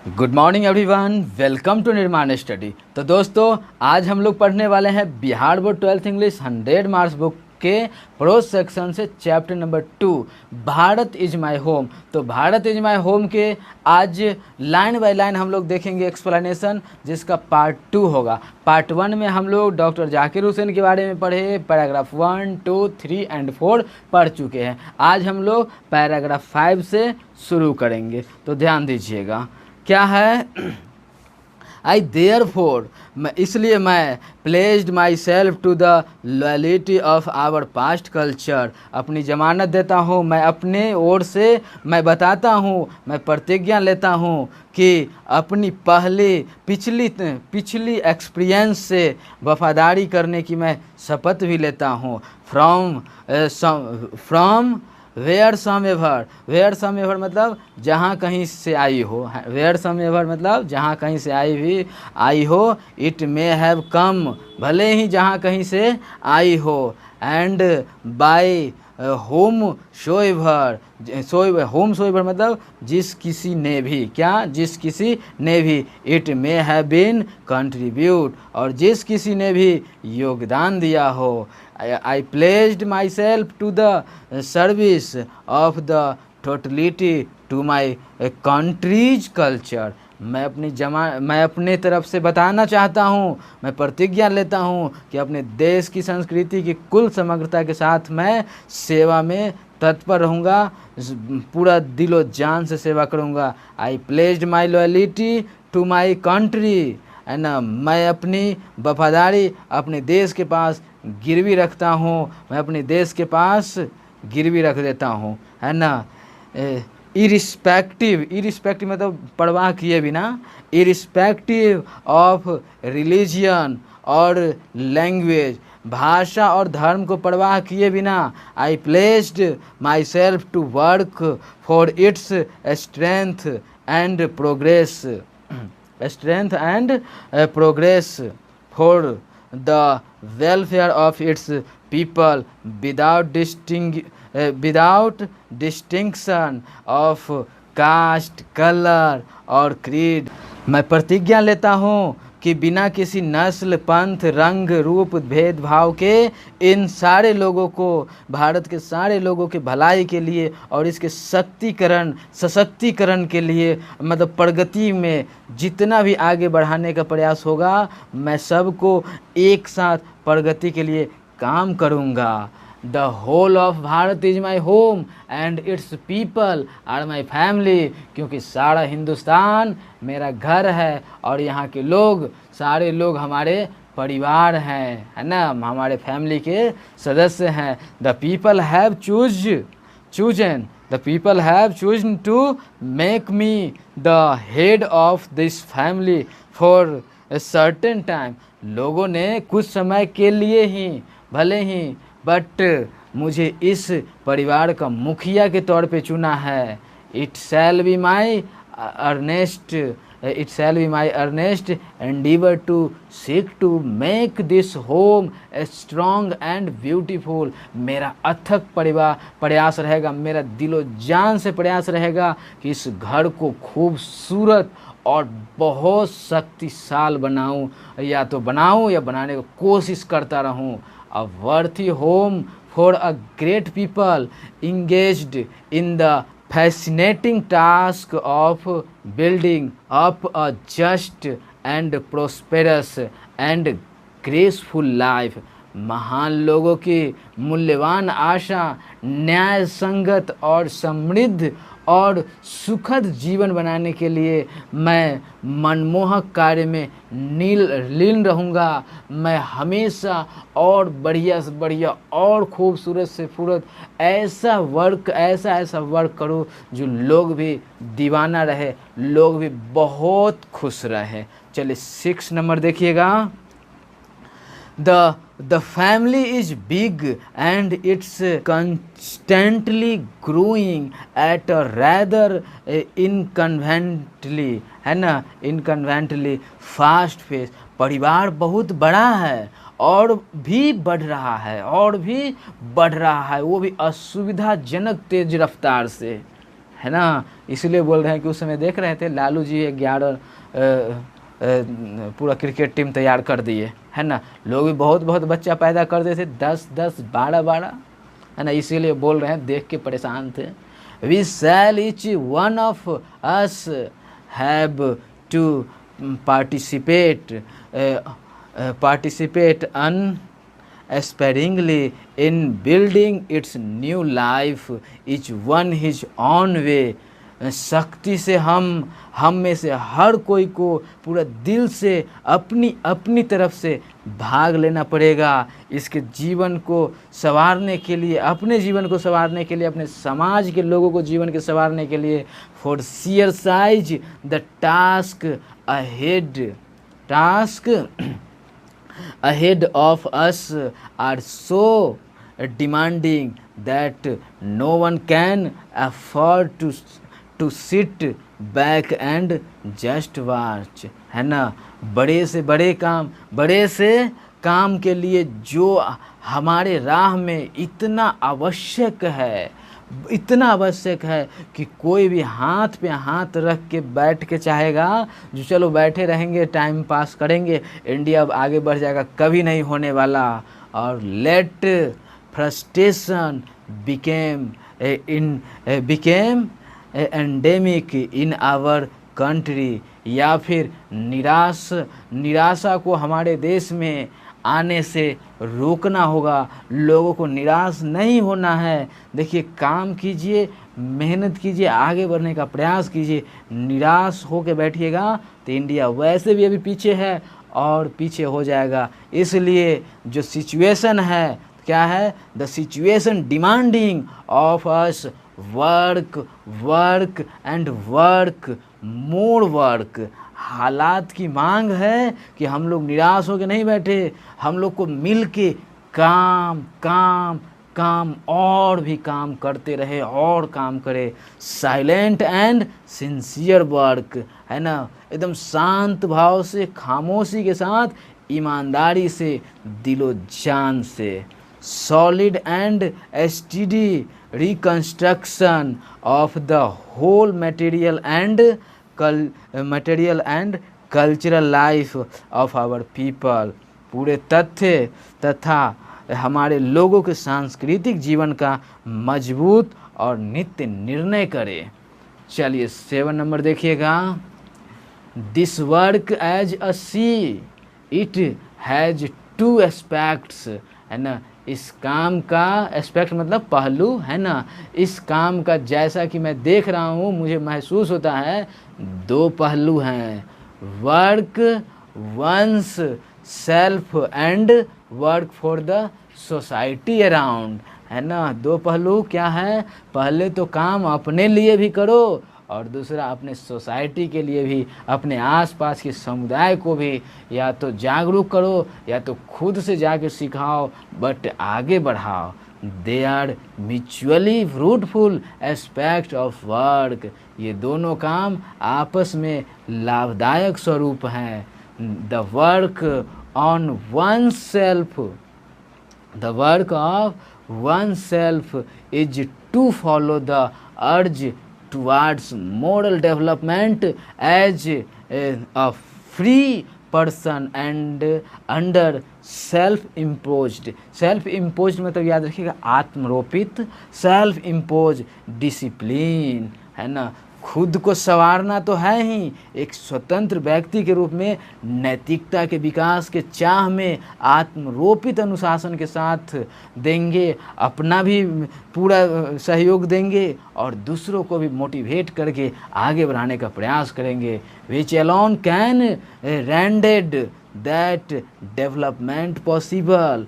Good morning everyone, welcome to Nirman study. तो दोस्तों, आज हम लोग पढ़ने वाले हैं Bihar board 12th English 100 marks book के प्रोज सेक्शन से chapter number 2 Bharat is my home. तो भारत इज माय होम के आज लाइन बाय लाइन हम लोग देखेंगे एक्सप्लेनेशन, जिसका पार्ट 2 होगा। पार्ट 1 में हम लोग डॉक्टर जाकिर हुसैन के बारे में पढ़े, पैराग्राफ 1, 2, 3 एंड 4 पढ़ चुके हैं। आज हम लोग पैराग्राफ 5 से शुरू करेंगे, तो ध्यान दीजिएगा। क्या है? आई देयर फोर, इसलिए मैं placed myself to the loyalty of our past culture, अपनी जमानत देता हूँ, मैं अपने ओर से मैं बताता हूँ, मैं प्रतिज्ञा लेता हूँ कि अपनी पिछली एक्सपीरियंस से वफादारी करने की मैं शपथ भी लेता हूँ। फ्रॉम वेयर सम एवर मतलब जहाँ कहीं से आई हो, वेयर सम एवर मतलब जहाँ कहीं से आई हो, इट मे हैव कम भले ही जहाँ कहीं से आई हो, एंड बाय होम सोएवर मतलब जिस किसी ने भी, जिस किसी ने भी, it may have been contribute और जिस किसी ने भी योगदान दिया हो। I pledged myself to the service of the totality to my country's culture। मैं अपने तरफ से बताना चाहता हूँ, मैं प्रतिज्ञा लेता हूँ कि अपने देश की संस्कृति की कुल समग्रता के साथ मैं सेवा में तत्पर रहूँगा, पूरा दिलो जान से सेवा करूँगा। I pledged my loyalty to my country, है ना, मैं अपनी वफादारी अपने देश के पास गिरवी रखता हूँ, मैं अपने देश के पास गिरवी रख देता हूँ, है ना। इरिस्पेक्टिव मतलब परवाह किए बिना, इरिस्पेक्टिव ऑफ रिलीजियन और लैंग्वेज, भाषा और धर्म को परवाह किए बिना, I placed myself to work for its strength and progress for the welfare of its people without distinction of caste, color और creed। मैं प्रतिज्ञा लेता हूँ कि बिना किसी नस्ल, पंथ, रंग, रूप, भेदभाव के इन सारे लोगों को, भारत के सारे लोगों के भलाई के लिए और इसके सशक्तिकरण के लिए, मतलब प्रगति में जितना भी आगे बढ़ाने का प्रयास होगा, मैं सबको एक साथ प्रगति के लिए काम करूँगा। The whole of Bharat is my home and its people are my family, क्योंकि सारा हिंदुस्तान मेरा घर है और यहाँ के लोग, सारे लोग हमारे परिवार हैं, है ना, हमारे फैमिली के सदस्य हैं। The people have chosen to make me the head of this family for a certain time। लोगों ने कुछ समय के लिए ही, भले ही, बट मुझे इस परिवार का मुखिया के तौर पे चुना है। It shall be my earnest endeavour to seek to make this home strong and beautiful. मेरा अथक प्रयास रहेगा, मेरा दिलो जान से प्रयास रहेगा कि इस घर को खूबसूरत और बहुत शक्तिशाली बनाऊं, या बनाने की कोशिश करता रहूं। A worthy home for a great people engaged in the fascinating task of building up a just and prosperous and graceful life। महान लोगों की मूल्यवान आशा, न्याय संगत और समृद्ध और सुखद जीवन बनाने के लिए मैं मनमोहक कार्य में लीन रहूँगा। मैं हमेशा और बढ़िया से बढ़िया और खूबसूरत से खूबसूरत ऐसा वर्क करूँ जो लोग भी दीवाना रहे, लोग भी बहुत खुश रहे। चलिए 6 नंबर देखिएगा। The family is big and it's constantly growing at a rather inconveniently, है ना, inconveniently fast pace। परिवार बहुत बड़ा है और भी बढ़ रहा है, वो भी असुविधाजनक तेज रफ्तार से, है ना। इसलिए बोल रहे हैं कि उस समय देख रहे थे लालू जी 11 पूरा क्रिकेट टीम तैयार कर दिए, है ना। लोग भी बहुत बहुत बच्चा पैदा कर देते थे, 10-10 12-12, है ना। इसीलिए बोल रहे हैं, देख के परेशान थे। We shall each one of us have to participate unsparingly in building its new life, each one his own way। शक्ति से हम में से हर कोई को पूरा दिल से अपनी अपनी तरफ से भाग लेना पड़ेगा इसके जीवन को संवारने के लिए, अपने जीवन को संवारने के लिए, अपने समाज के लोगों को जीवन के संवारने के लिए। For share size the task ahead of us are so demanding that no one can afford to sit back and just watch, है ना। बड़े से काम के लिए जो हमारे राह में इतना आवश्यक है कि कोई भी हाथ पे हाथ रख के बैठ के चाहेगा जो चलो बैठे रहेंगे टाइम पास करेंगे, इंडिया अब आगे बढ़ जाएगा, कभी नहीं होने वाला। और let frustration became endemic in our country, या फिर निराशा को हमारे देश में आने से रोकना होगा। लोगों को निराश नहीं होना है। देखिए, काम कीजिए, मेहनत कीजिए, आगे बढ़ने का प्रयास कीजिए। निराश होकर बैठिएगा तो इंडिया वैसे भी अभी पीछे है और पीछे हो जाएगा। इसलिए जो सिचुएशन है, क्या है, the situation demanding of us work and work more work. हालात की मांग है कि हम लोग निराश होकर नहीं बैठे, हम लोग को मिल के काम और भी काम करते रहे और काम करे। साइलेंट एंड सिंसियर वर्क, है ना। एकदम शांत भाव से, खामोशी के साथ, ईमानदारी से, दिलो जान से। Solid and study reconstruction of the whole material and cultural life of our people. पूरे तथ्य तथा हमारे लोगों के सांस्कृतिक जीवन का मजबूत और नित्य निर्णय करे। चलिए 7 नंबर देखिएगा। This work as a see it has 2 aspects, है ना। इस काम का एस्पेक्ट मतलब पहलू, है ना। इस काम का जैसा कि मैं देख रहा हूँ, मुझे महसूस होता है 2 पहलू हैं। Work one's self and work for the society around, है ना। 2 पहलू क्या है, पहले तो काम अपने लिए भी करो और दूसरा अपने सोसाइटी के लिए भी, अपने आसपास के समुदाय को भी या तो जागरूक करो या तो खुद से जाके सिखाओ, बट आगे बढ़ाओ। They are mutually fruitful aspect of work. ये दोनों काम आपस में लाभदायक स्वरूप हैं। The work on oneself, the work of oneself is to follow the urge towards moral development as a free person and under self-imposed मतलब याद रखिएगा आत्मरोपित, self-imposed discipline, है ना। खुद को संवारना तो है ही, एक स्वतंत्र व्यक्ति के रूप में नैतिकता के विकास के चाह में आत्मरोपित अनुशासन के साथ देंगे, अपना भी पूरा सहयोग देंगे और दूसरों को भी मोटिवेट करके आगे बढ़ाने का प्रयास करेंगे। Which alone can render that development possible.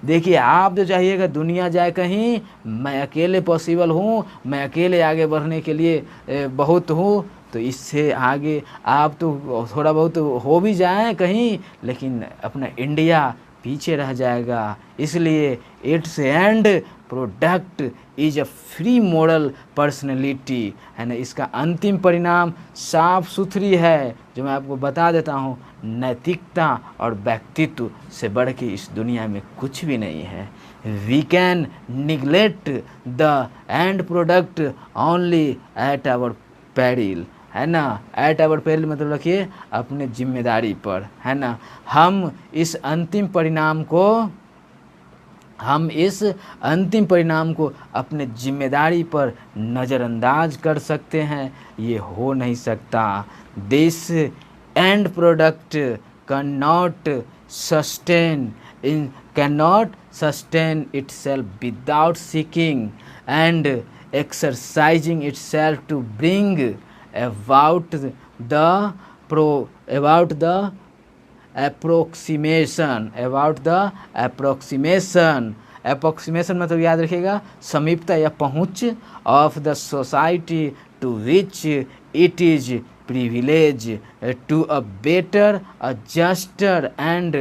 देखिए, आप जो चाहिएगा दुनिया जाए कहीं, मैं अकेले पॉसिबल हूँ, मैं अकेले आगे बढ़ने के लिए बहुत हूँ, तो इससे आगे आप तो थोड़ा बहुत हो भी जाएं कहीं, लेकिन अपना इंडिया पीछे रह जाएगा। इसलिए it's and product is a free moral personality, है ना। इसका अंतिम परिणाम साफ सुथरी है, जो मैं आपको बता देता हूँ। नैतिकता और व्यक्तित्व से बढ़ के इस दुनिया में कुछ भी नहीं है। We can neglect the end product only at our peril, है ना। एट आवर पेरिल मतलब रखिए अपने जिम्मेदारी पर, है ना। हम इस अंतिम परिणाम को अपने जिम्मेदारी पर नज़रअंदाज कर सकते हैं, ये हो नहीं सकता। This and product cannot sustain itself without seeking and exercising itself to bring about the approximation मतलब याद रखिएगा समीपता या पहुँच of the society to which it is privilege to a better, a juster and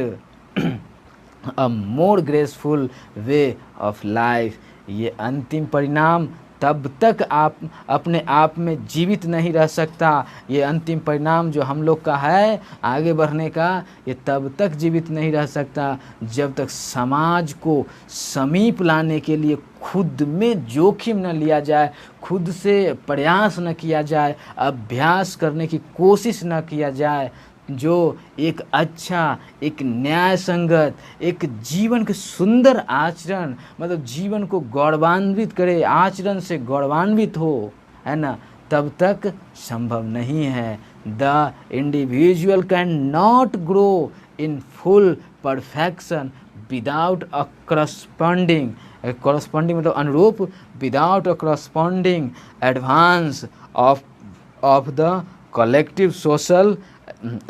a more graceful way of life। ये अंतिम परिणाम तब तक आप अपने आप में जीवित नहीं रह सकता। ये अंतिम परिणाम जो हम लोग का है आगे बढ़ने का, ये तब तक जीवित नहीं रह सकता जब तक समाज को समीप लाने के लिए खुद में जोखिम न लिया जाए, खुद से प्रयास न किया जाए, अभ्यास करने की कोशिश न किया जाए, जो एक अच्छा, एक न्याय संगत, एक जीवन के सुंदर आचरण मतलब जीवन को गौरवान्वित करे, आचरण से गौरवान्वित हो, है ना, तब तक संभव नहीं है। The individual can not grow in full perfection without a corresponding मतलब अनुरूप, without a corresponding advance of the collective social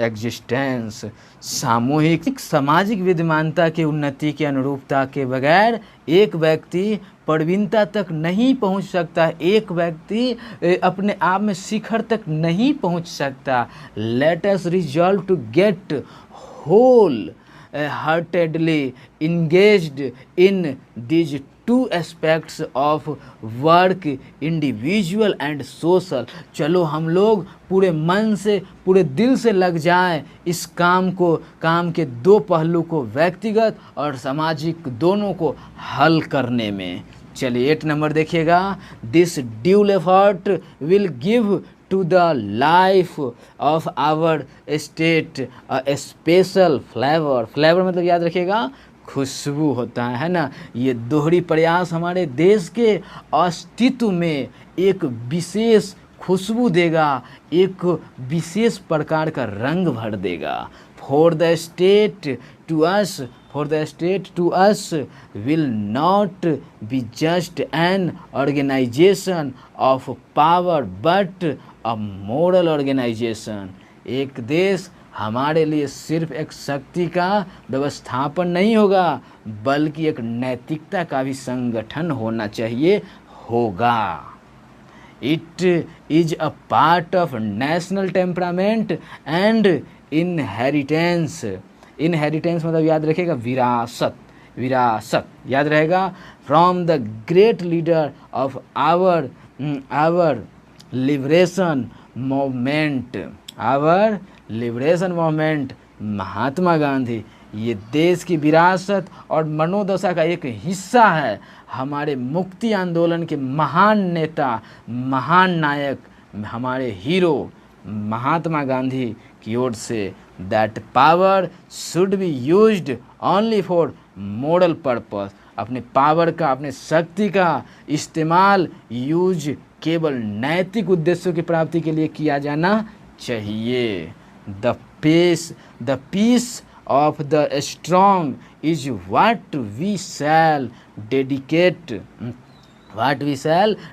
existence. सामूहिक सामाजिक विद्यमानता की उन्नति के अनुरूपता के बगैर एक व्यक्ति प्रवीणता तक नहीं पहुंच सकता, एक व्यक्ति अपने आप में शिखर तक नहीं पहुंच सकता। Let us resolve to get whole heartedly engaged in these two aspects of work, individual and social। चलो हम लोग पूरे मन से, पूरे दिल से लग जाएं इस काम के दो पहलू को, व्यक्तिगत और सामाजिक दोनों को हल करने में। चलिए 8 नंबर देखिएगा। This dual effort will give to the life of our state a special flavor। Flavour मतलब याद रखिएगा खुशबू होता है ना। ये दोहरी प्रयास हमारे देश के अस्तित्व में एक विशेष खुशबू देगा, एक विशेष प्रकार का रंग भर देगा। For the state to us will not be just an organization of power but a moral organization। एक देश हमारे लिए सिर्फ एक शक्ति का व्यवस्थापन नहीं होगा, बल्कि एक नैतिकता का भी संगठन होना चाहिए, होगा। It is a part of national temperament and inheritance। Inheritance मतलब याद रखिएगा विरासत याद रहेगा। From the great leader of our liberation movement Mahatma Gandhi. ये देश की विरासत और मनोदशा का एक हिस्सा है। हमारे मुक्ति आंदोलन के महान नेता, महान नायक, हमारे हीरो महात्मा गांधी की ओर से that power should be used only for moral purpose. अपने पावर का, अपने शक्ति का इस्तेमाल यूज केवल नैतिक उद्देश्यों की प्राप्ति के लिए किया जाना चाहिए। The peace of the strong is what we shall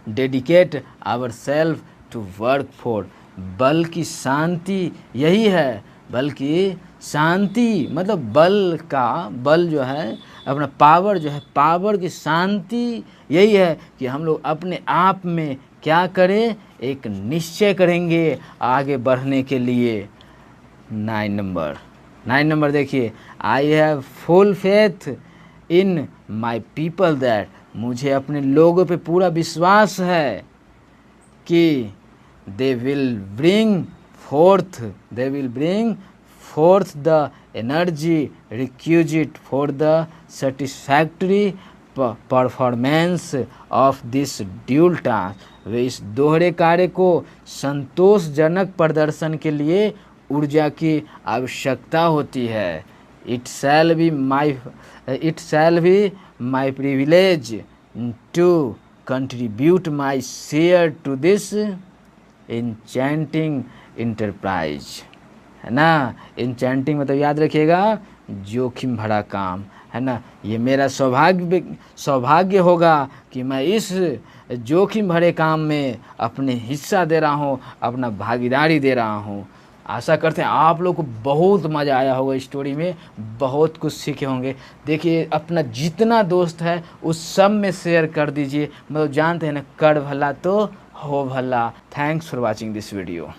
dedicate ourself to work for. बल्कि शांति यही है, बल्कि शांति मतलब बल जो है, अपना पावर जो है, पावर की शांति यही है कि हम लोग अपने आप में क्या करें, एक निश्चय करेंगे आगे बढ़ने के लिए। 9 नंबर देखिए। I have full faith in my people that. मुझे अपने लोगों पे पूरा विश्वास है कि they will bring forth the energy requisite for the satisfactory performance of this dual task, वे इस दोहरे कार्य को संतोषजनक प्रदर्शन के लिए ऊर्जा की आवश्यकता होती है। It shall be my privilege to contribute my share to this enchanting enterprise, है ना। इंचेंटिंग मतलब याद रखिएगा जोखिम भरा काम, है ना। ये मेरा सौभाग्य होगा कि मैं इस जोखिम भरे काम में अपने हिस्सा दे रहा हूँ, अपना भागीदारी दे रहा हूँ। आशा करते हैं आप लोग को बहुत मज़ा आया होगा, स्टोरी में बहुत कुछ सीखे होंगे। देखिए अपना जितना दोस्त है उस सब में शेयर कर दीजिए, मतलब जानते हैं ना, कर भला तो हो भला। Thanks for watching this video.